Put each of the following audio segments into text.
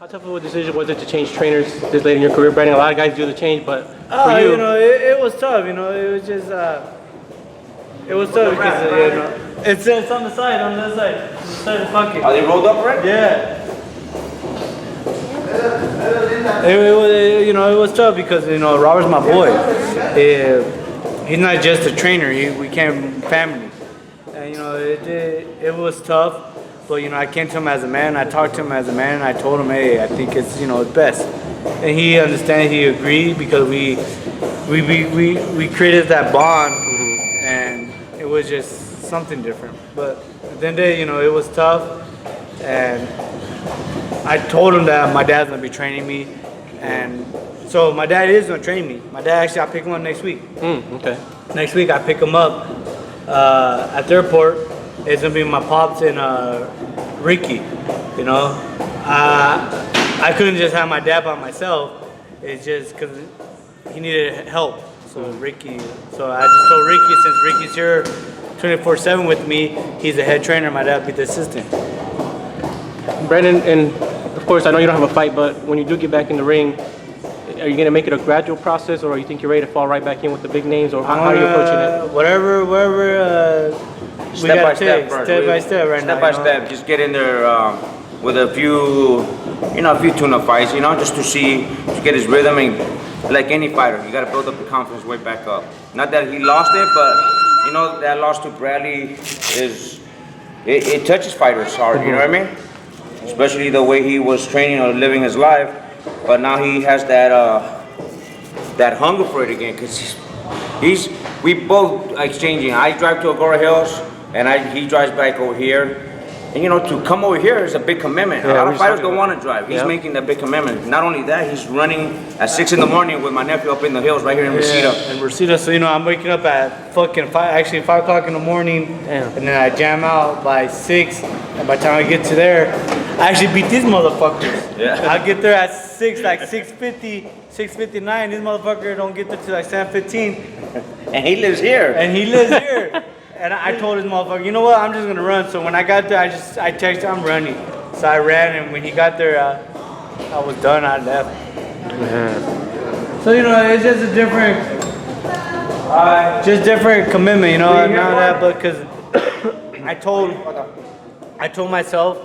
How tough of a decision was it to change trainers this late in your career, Brandon? A lot of guys do the change, but for you, it was tough. It was just, it was tough because it's on the side, on the other side. Fuck it. Are they rolled up already? Yeah. It was tough because Robert's my boy. He's not just a trainer. We came family, and it was tough. But I came to him as a man. I talked to him as a man, and I told him, hey, I think it's best. And he understands. He agreed because we created that bond, and it was just something different. But at the end of the day, it was tough, and I told him that my dad's gonna be training me, and so my dad is gonna train me. My dad I'll pick him up next week. Okay. Next week I pick him up at the airport. It's gonna be my pops and Ricky. I couldn't just have my dad by myself. It's just because he needed help. So Ricky. So I just told Ricky, since Ricky's here 24/7 with me, he's the head trainer. My dad will be the assistant. Brandon, and of course, I know you don't have a fight, but when you do get back in the ring, are you going to make it a gradual process, or you think you're ready to fall right back in with the big names, or how are you approaching it? Wherever Step by step, step by step right now. Step by step, just get in there with a few tune-up fights, just to get his rhythm. And like any fighter, you got to build up the confidence way back up. Not that he lost it, but that loss to Bradley it touches fighters hard. You know what I mean? Especially the way he was training or living his life, but now he has that hunger for it again. Cause we both exchanging. I drive to Agora Hills, and he drives back over here. And to come over here is a big commitment. Yeah, a lot of fighters don't want to drive. He's making that big commitment. Not only that, he's running at 6 in the morning with my nephew up in the hills right here in Reseda. In Reseda, so I'm waking up at fucking 5 o'clock in the morning, and then I jam out by 6. And by the time I get to there, I actually beat these motherfuckers. Yeah. I get there at 6, like 6:50, 6:59. This motherfucker don't get there till like 7:15. And he lives here. And I told this motherfucker, you know what? I'm just gonna run. So when I got there, I texted, I'm running. So I ran, and when he got there, I was done. I left. Yeah. So it's just a different commitment, and all that. But because I told myself,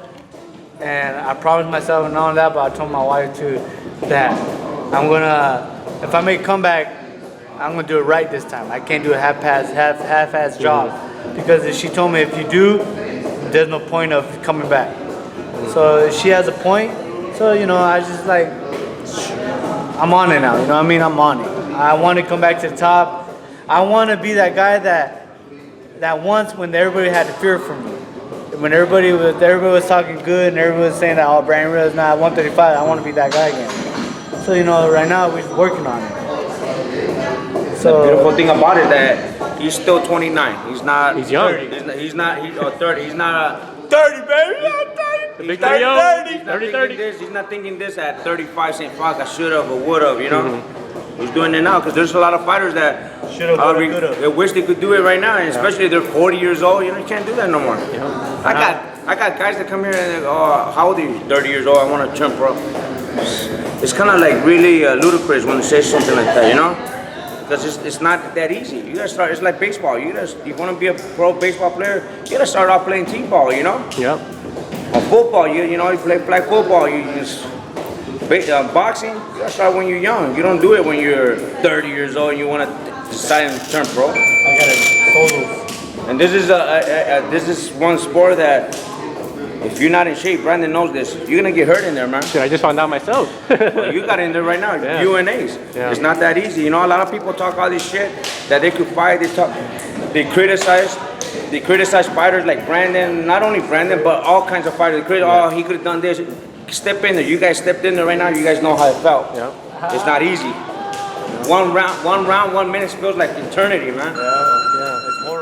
and I promised myself and all that, but I told my wife too that if I make a comeback, I'm gonna do it right this time. I can't do a half-ass job, because she told me if you do, there's no point of coming back. So she has a point. So I just like, I'm on it now. You know what I mean? I'm on it. I want to come back to the top. I want to be that guy that once when everybody had to fear for me, when everybody was talking good and everybody was saying that Brandon Rios now at 135, I want to be that guy again. So right now we're working on it. So the beautiful thing about it that he's still 29. He's not. He's young. 30. He's not. He's 30. He's not 30, baby. He's 30. 30. He's not thinking this at 35, saying, fuck, I should have or would have, He's doing it now, because there's a lot of fighters that should have, they wish they could do it right now, and especially if they're 40 years old, you can't do that no more. I got guys that come here and they go, oh, how old are you? 30 years old, I want to turn pro. It's kind of like really ludicrous when they say something like that, because it's not that easy. You gotta start. It's like baseball. You want to be a pro baseball player, you gotta start off playing t-ball. Yep. On football, you play flag football. You just boxing. You gotta start when you're young. You don't do it when you're 30 years old and you want to decide to turn pro. I got it. And this is one sport that, if you're not in shape, Brandon knows this, you're gonna get hurt in there, man. Shit, I just found out myself. Well, you got in there right now, UNAs. Yeah. It's not that easy. A lot of people talk all this shit that they could fight. They criticize fighters like Brandon, not only Brandon, but all kinds of fighters. Oh, he could have done this. Step in there. You guys stepped in there right now. You guys know how it felt. Yeah. It's not easy. 1 round, 1 minute feels like eternity, man. Yeah, it's horrible.